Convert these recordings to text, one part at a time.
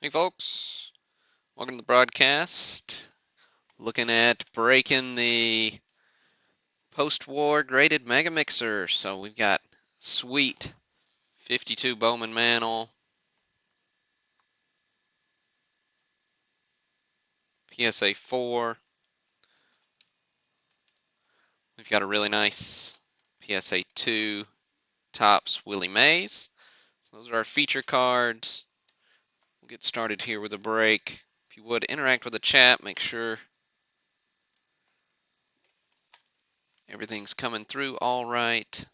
Hey folks, welcome to the broadcast. Looking at breaking the post-war graded Mega Mixer. So we've got sweet 52 Bowman Mantle, PSA 4. We've got a really nice PSA 2 Topps Willie Mays. Those are our feature cards. We'll get started here with a break. If you would interact with the chat, make sure everything's coming through all right.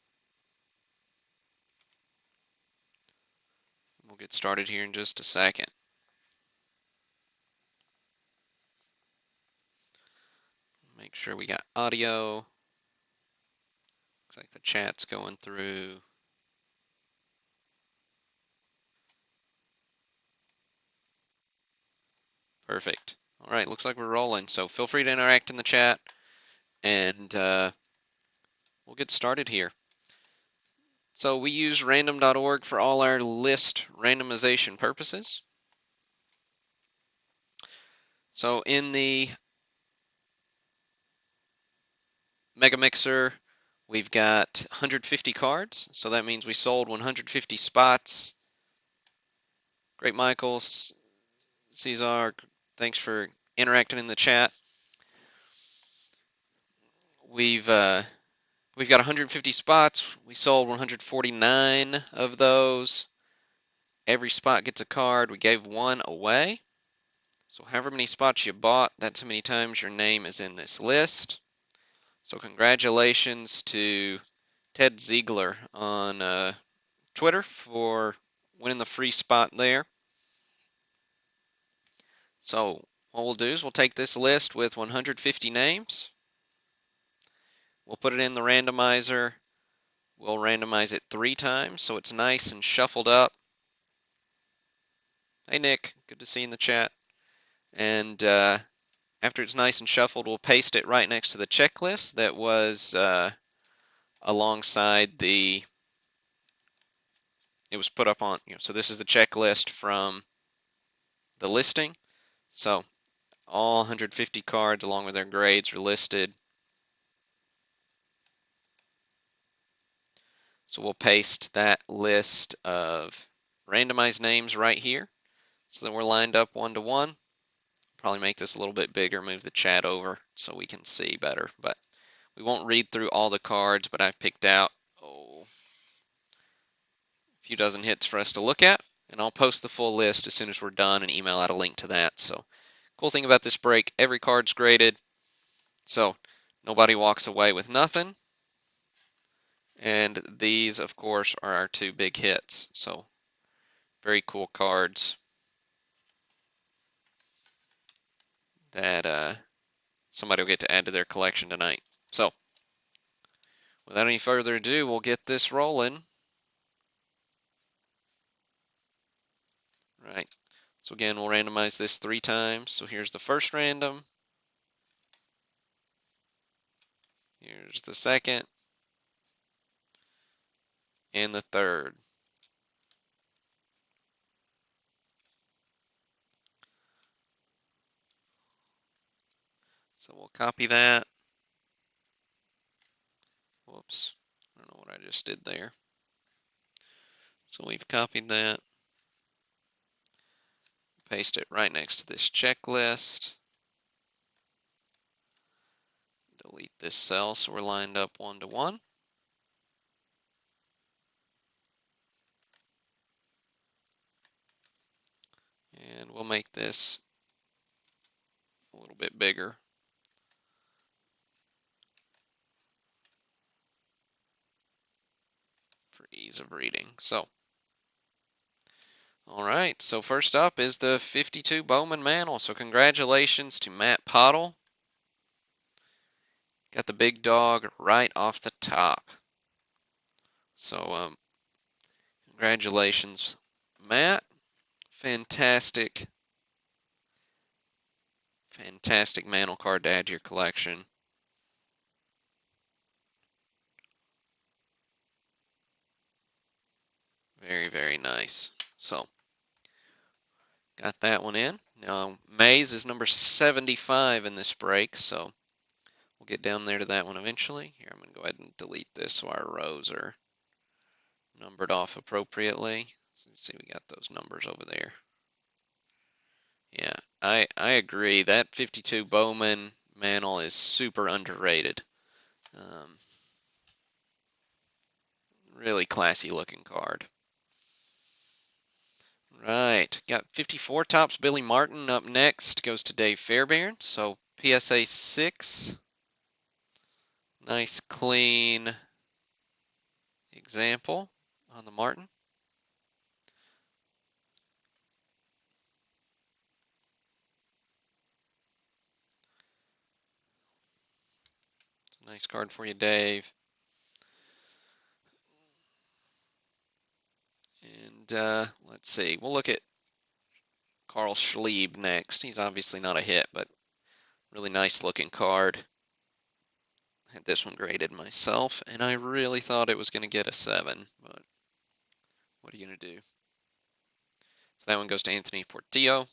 We'll get started here in just a second. Make sure we got audio. Looks like the chat's going through. Perfect. All right, looks like we're rolling. So feel free to interact in the chat, and we'll get started here. So we use random.org for all our list randomization purposes. So in the Mega Mixer, we've got 150 cards. So that means we sold 150 spots. Great, Michaels, Cesar, thanks for interacting in the chat. We've got 150 spots. We sold 149 of those. Every spot gets a card. We gave one away. So however many spots you bought, that's how many times your name is in this list. So congratulations to Ted Ziegler on Twitter for winning the free spot there. So what we'll do is we'll take this list with 150 names. We'll put it in the randomizer. We'll randomize it 3 times so it's nice and shuffled up. Hey Nick, good to see you in the chat. And after it's nice and shuffled, we'll paste it right next to the checklist that was alongside the, it was put up on, so this is the checklist from the listing. So all 150 cards along with their grades are listed. So we'll paste that list of randomized names right here so that we're lined up 1 to 1. Probably make this a little bit bigger, move the chat over so we can see better, but we won't read through all the cards, but I've picked out a few dozen hits for us to look at, and I'll post the full list as soon as we're done and email out a link to that. So cool thing about this break, every card's graded, so nobody walks away with nothing. And these, of course, are our 2 big hits. So very cool cards that somebody will get to add to their collection tonight. So without any further ado, we'll get this rolling. Right. So again, we'll randomize this 3 times. So here's the first random. Here's the second. And the third. So we'll copy that. Whoops. I don't know what I just did there. So we've copied that. Paste it right next to this checklist. Delete this cell so we're lined up 1 to 1. And we'll make this a little bit bigger for ease of reading. So, all right, so first up is the 52 Bowman Mantle. So congratulations to Matt Pottle. Got the big dog right off the top. So congratulations, Matt. Fantastic mantle card to add to your collection. Very, very nice. So Got that one in. Now, Mays is number 75 in this break, so we'll get down there to that one eventually. Here, I'm going to go ahead and delete this so our rows are numbered off appropriately. So let's see, we got those numbers over there. Yeah, I agree. That 52 Bowman Mantle is super underrated. Um, really classy looking card. Right, got 54 Topps Billy Martin up next. Goes to Dave Fairbairn. So PSA 6. Nice clean example on the Martin. Nice card for you, Dave. And let's see, we'll look at Carl Schlieb next. He's obviously not a hit, but really nice looking card. Had this one graded myself, and I really thought it was going to get a 7, but what are you going to do? So that one goes to Anthony Portillo.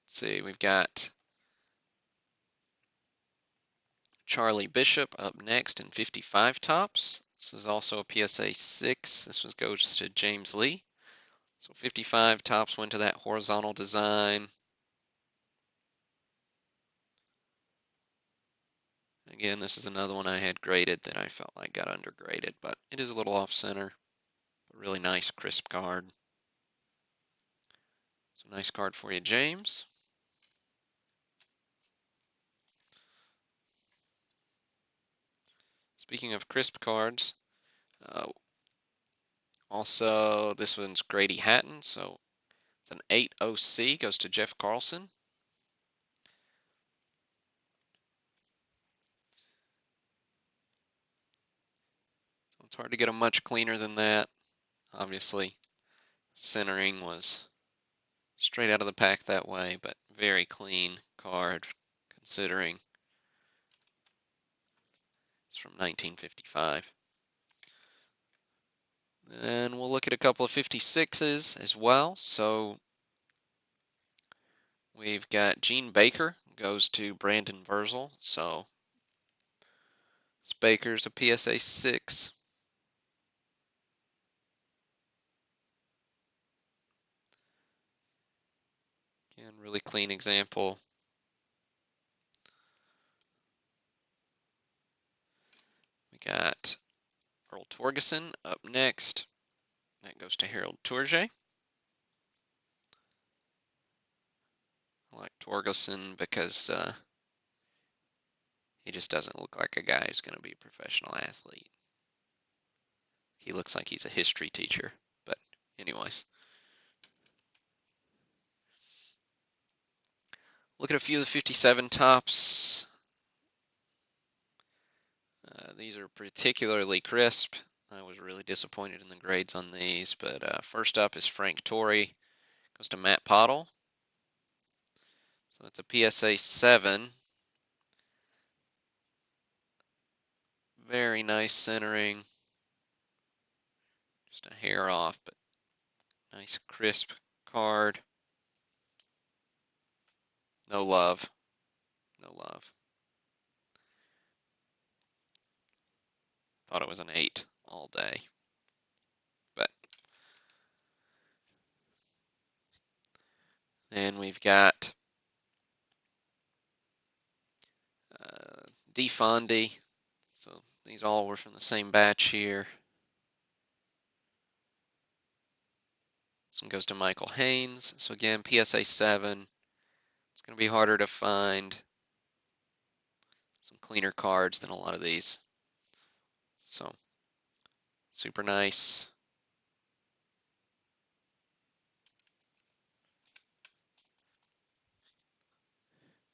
Let's see, we've got Charlie Bishop up next in 55 Topps. This is also a PSA 6. This one goes to James Lee. So 55 Topps went to that horizontal design. Again, this is another one I had graded that I felt like got undergraded, but it is a little off center. A really nice, crisp card. So nice card for you, James. Speaking of crisp cards, also this one's Grady Hatton, so it's an 8 OC, goes to Jeff Carlson. So it's hard to get them much cleaner than that. Obviously, centering was straight out of the pack that way, but very clean card considering it's from 1955. And we'll look at a couple of 56s as well. So we've got Gene Baker goes to Brandon Verzel. So it's Baker's a PSA 6. Again, really clean example. We got Earl Torgeson up next. That goes to Harold Tourget. I like Torgeson because he just doesn't look like a guy who's going to be a professional athlete. He looks like he's a history teacher. But anyways. Look at a few of the 57 Topps. These are particularly crisp. I was really disappointed in the grades on these, but first up is Frank Torrey. Goes to Matt Pottle. So it's a PSA 7. Very nice centering. Just a hair off, but nice crisp card. No love. No love. Thought it was an 8 all day. But then we've got DeFondy. So these all were from the same batch here. This one goes to Michael Haynes. So again, PSA 7. It's going to be harder to find some cleaner cards than a lot of these. So super nice.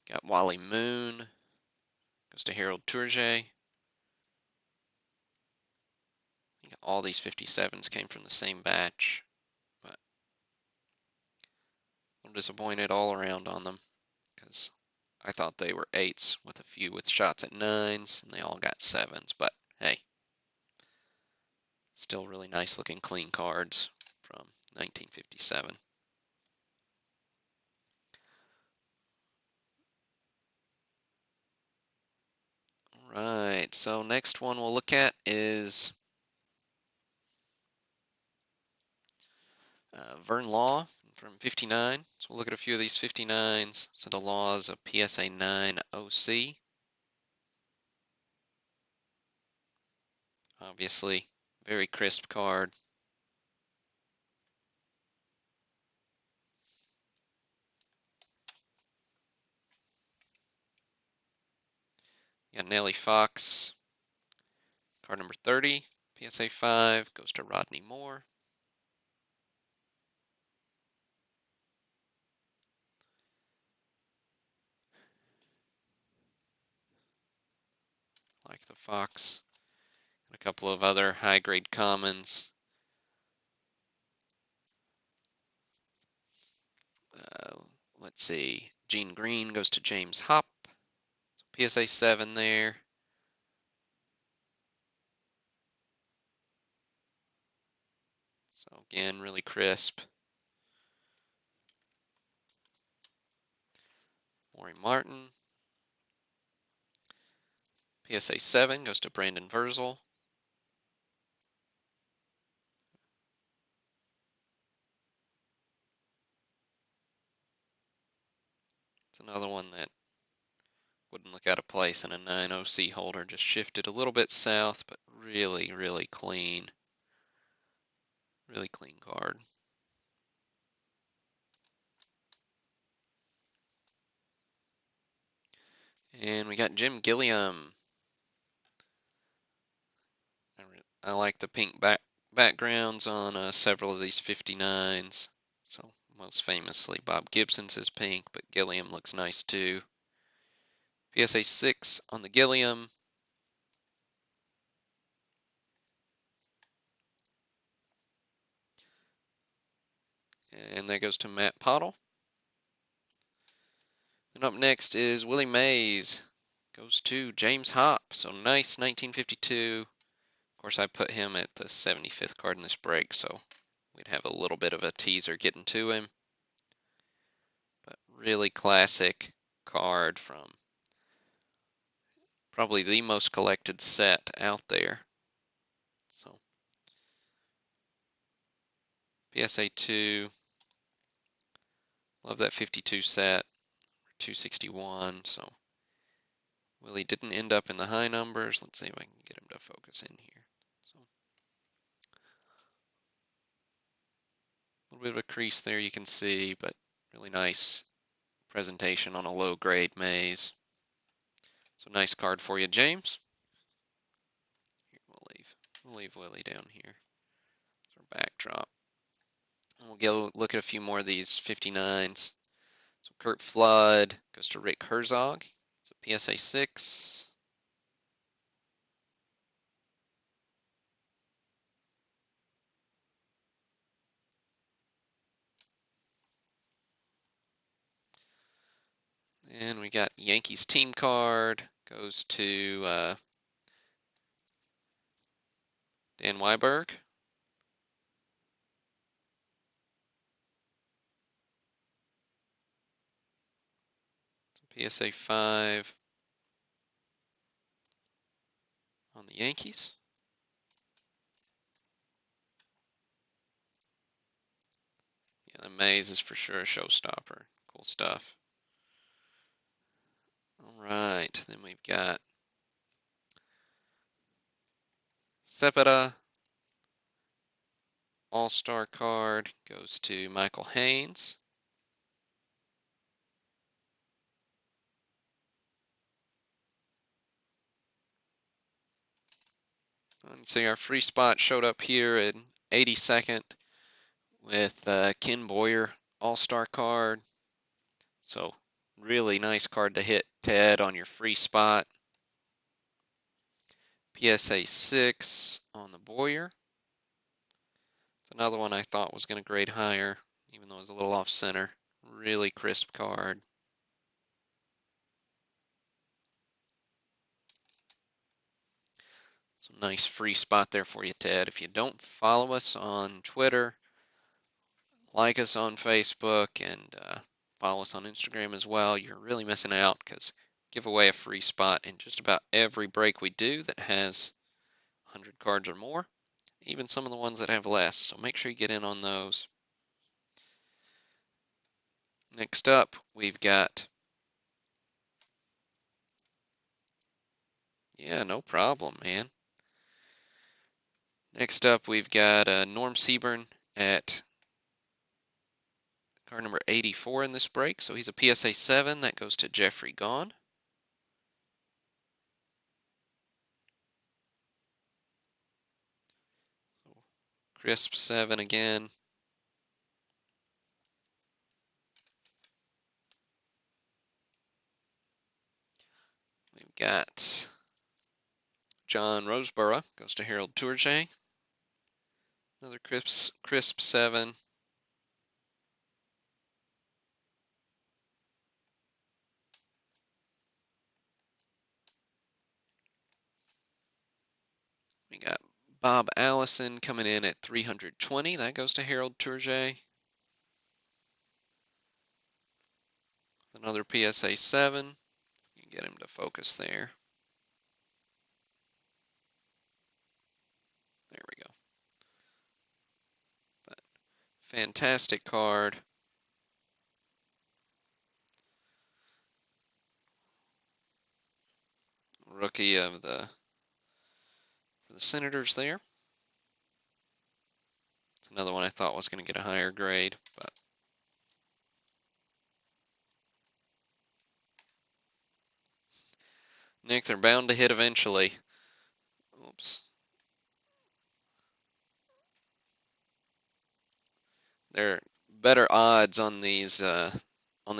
Got Wally Moon. Goes to Harold Tourget. All these 57s came from the same batch, but I'm disappointed all around on them because I thought they were 8s with a few with shots at 9s, and they all got 7s, but hey, still really nice looking clean cards from 1957. All right, so next one we'll look at is Vern Law from 59. So we'll look at a few of these 59s. So the Law is a PSA 9 OC. Obviously, very crisp card. You got Nellie Fox, card number 30, PSA 5, goes to Rodney Moore. Like the Fox. And a couple of other high-grade commons. Let's see. Gene Green goes to James Hop. So PSA 7 there. So again, really crisp. Maury Martin. PSA 7 goes to Brandon Verzel. It's another one that wouldn't look out of place in a 9 OC holder. Just shifted a little bit south, but really, really clean. Really clean card. And we got Jim Gilliam. I like the pink backgrounds on several of these 59s. So most famously, Bob Gibson's is pink, but Gilliam looks nice too. PSA 6 on the Gilliam. And that goes to Matt Pottle. And up next is Willie Mays. Goes to James Hop. So nice 1952. Of course, I put him at the 75th card in this break, so we'd have a little bit of a teaser getting to him. But really classic card from probably the most collected set out there. So PSA 2, love that 52 set, 261. So Willie didn't end up in the high numbers. Let's see if I can get him to focus in here. So a little bit of a crease there you can see, but really nice presentation on a low grade Mays. So nice card for you, James. Here, we'll leave Willie down here. It's our backdrop. And we'll go look at a few more of these 59s. So Kurt Flood goes to Rick Herzog. It's a PSA 6. And we got Yankees team card. Goes to Dan Weiberg. PSA 5 on the Yankees. Yeah, the Mays is for sure a showstopper. Cool stuff. All right, then we've got Cepeda. All-Star card goes to Michael Haynes. You see our free spot showed up here in 82nd with Ken Boyer All-Star card. So really nice card to hit, Ted, on your free spot. PSA 6 on the Boyer. It's another one I thought was going to grade higher, even though it was a little off center. Really crisp card. So nice free spot there for you, Ted. If you don't follow us on Twitter, like us on Facebook, and follow us on Instagram as well, you're really missing out because give away a free spot in just about every break we do that has 100 cards or more, even some of the ones that have less. So make sure you get in on those. Next up, we've got, yeah, no problem, man. Next up, we've got Norm Seaburn at card number 84 in this break. So he's a PSA 7. That goes to Jeffrey Gahn. Crisp 7 again. We've got John Roseborough. Goes to Harold Tourget. Another crisp 7. We got Bob Allison coming in at 320. That goes to Harold Tourget. Another PSA 7. You can get him to focus there. There we go. But fantastic card. Rookie of for the Senators there. It's another one I thought was going to get a higher grade, but Nick, they're bound to hit eventually. Oops. There are better odds on these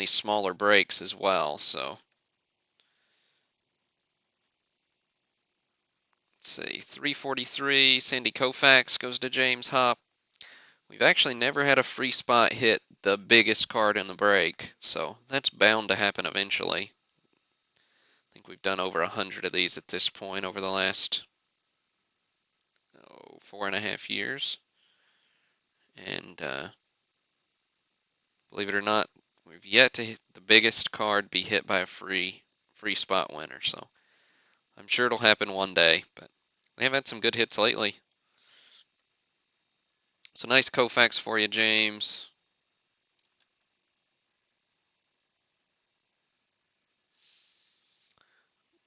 smaller breaks as well, so let's see. 343, Sandy Koufax goes to James Hop. We've actually never had a free spot hit the biggest card in the break, so that's bound to happen eventually. I think we've done over 100 of these at this point over the last 4.5 years. And believe it or not, we've yet to hit the biggest card be hit by a free spot winner. So I'm sure it'll happen one day, but we have had some good hits lately. So nice Koufax for you, James.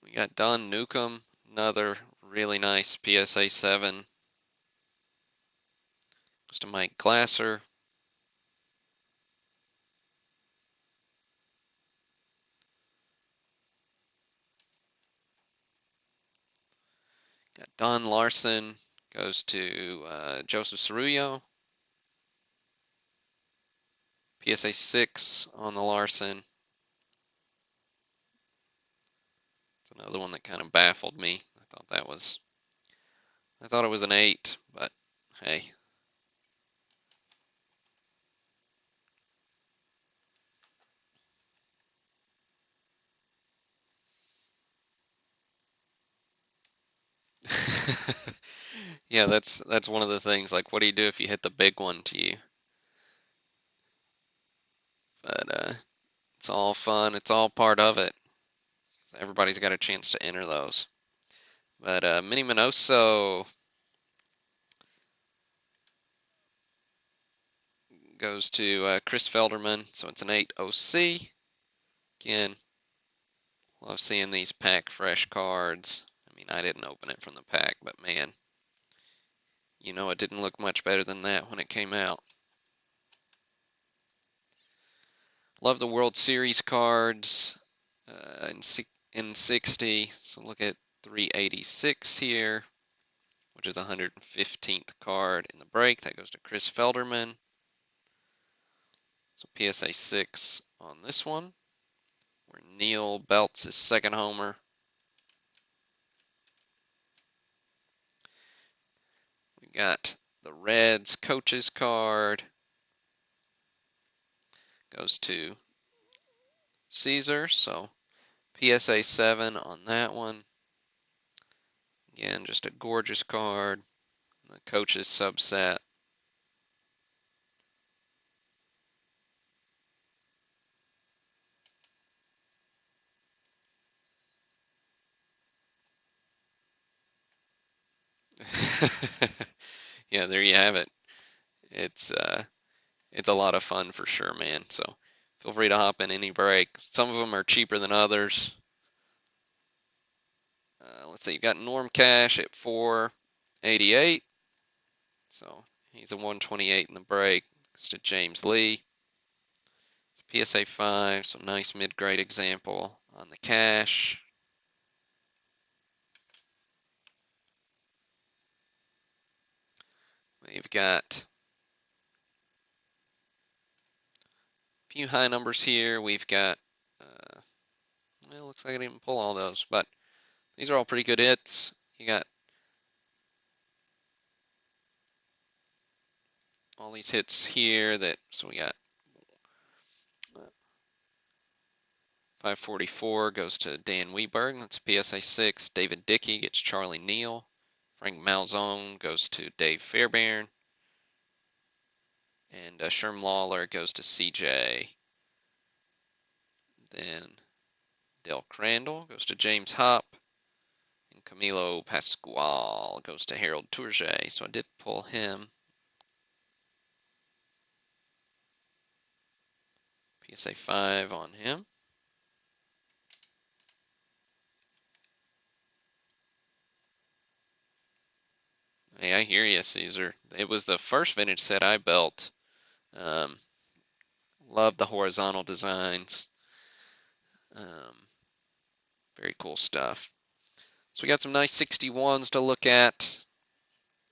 We got Don Newcomb, another really nice PSA 7. Goes to Mike Glasser. Got Don Larson, goes to Joseph Cerullo. PSA 6 on the Larson. It's another one that kind of baffled me. I thought it was an 8, but hey. Yeah, that's one of the things. Like, what do you do if you hit the big one to you? But it's all fun. It's all part of it. So everybody's got a chance to enter those. But Mini Minoso goes to Chris Felderman, so it's an 8 OC. Again, love seeing these pack fresh cards. I mean, I didn't open it from the pack, but man, you know it didn't look much better than that when it came out. Love the World Series cards in 60. So look at 386 here, which is 115th card in the break. That goes to Chris Felderman. So PSA 6 on this one, where Neil belts his second homer. We got the Reds coaches card. Goes to Caesar, so PSA 7 on that one. Again, just a gorgeous card. The coaches subset. Yeah, there you have it. It's a lot of fun for sure, man. So feel free to hop in any break. Some of them are cheaper than others. Let's see, you got Norm Cash at 488. So he's a 128 in the break. It's to James Lee. PSA 5, so nice mid-grade example on the cash. We've got a few high numbers here. We've got, well, it looks like I didn't even pull all those, but these are all pretty good hits. You got all these hits here so we got 544 goes to Dan Weberg. That's PSA 6. David Dickey gets Charlie Neal. Frank Malzone goes to Dave Fairbairn. And Sherm Lawler goes to CJ. Then Del Crandall goes to James Hop. And Camilo Pascual goes to Harold Tourget. So I did pull him. PSA 5 on him. Hey, I hear you, Caesar. It was the first vintage set I built. Um, love the horizontal designs. Very cool stuff. So we got some nice 61s to look at,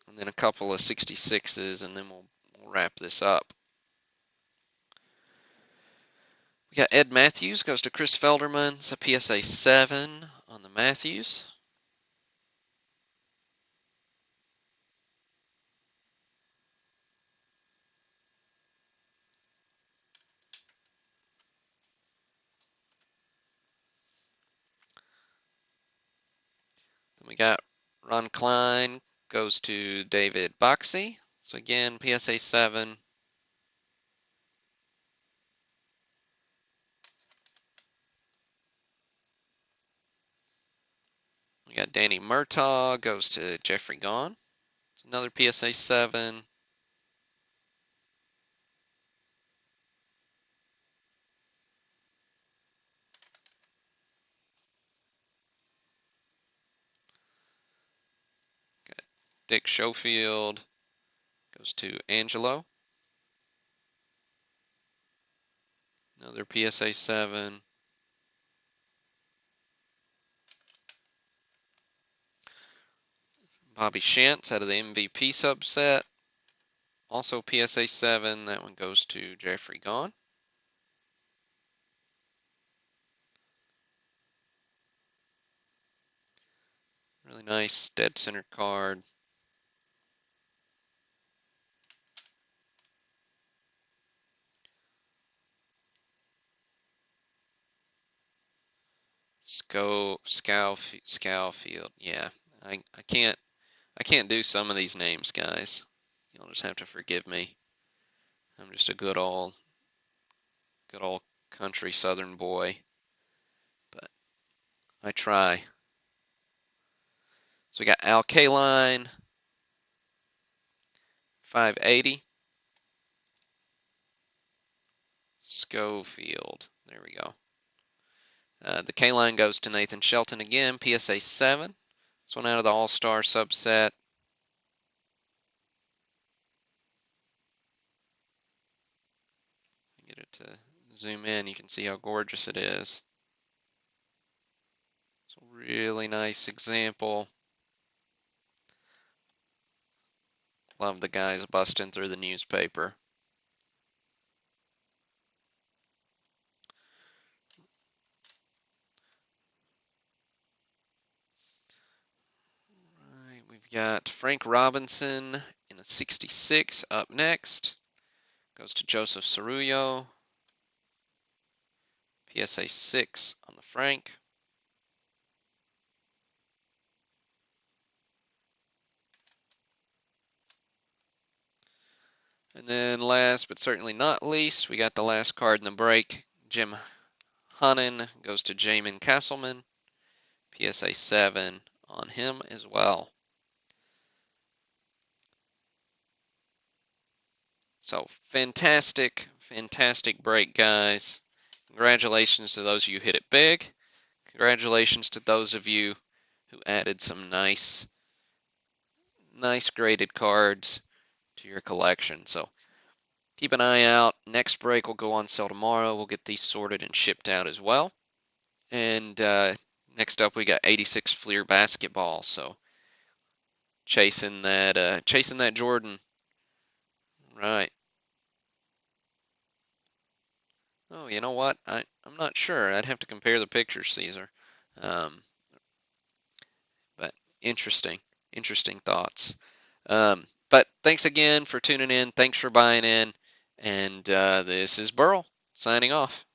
and then a couple of 66s, and then we'll wrap this up. We got Ed Matthews goes to Chris Felderman. It's a PSA 7 on the Matthews. Then we got Ron Klein goes to David Boxey. So again, PSA 7. We got Danny Murtaugh goes to Jeffrey Gahn. It's another PSA 7. Got Dick Schofield goes to Angelo. Another PSA 7. Bobby Shantz out of the MVP subset. Also PSA 7. That one goes to Jeffrey Gahn. Really nice dead center card. Scowfield. Yeah, I can't do some of these names, guys. You'll just have to forgive me. I'm just a good old country southern boy, but I try. So we got Al Kaline, 580. Schofield. There we go. The K-line goes to Nathan Shelton again, PSA 7. This one out of the All-Star subset. Get it to zoom in, you can see how gorgeous it is. It's a really nice example. Love the guys busting through the newspaper. Right, we've got Frank Robinson in a 66 up next. Goes to Joseph Cerullo. PSA 6 on the Frank. And then last but certainly not least, we got the last card in the break. Jim Hunnan goes to Jamin Castleman. PSA 7 on him as well. So fantastic, fantastic break, guys. Congratulations to those of you who hit it big. Congratulations to those of you who added some nice graded cards to your collection. So keep an eye out. Next break will go on sale tomorrow. We'll get these sorted and shipped out as well. And next up, we got 86 Fleer basketball. So chasing that Jordan. Right. Oh, you know what? I'm not sure. I'd have to compare the pictures, Caesar. Um, but interesting, interesting thoughts. But thanks again for tuning in. Thanks for buying in. And this is Burl signing off.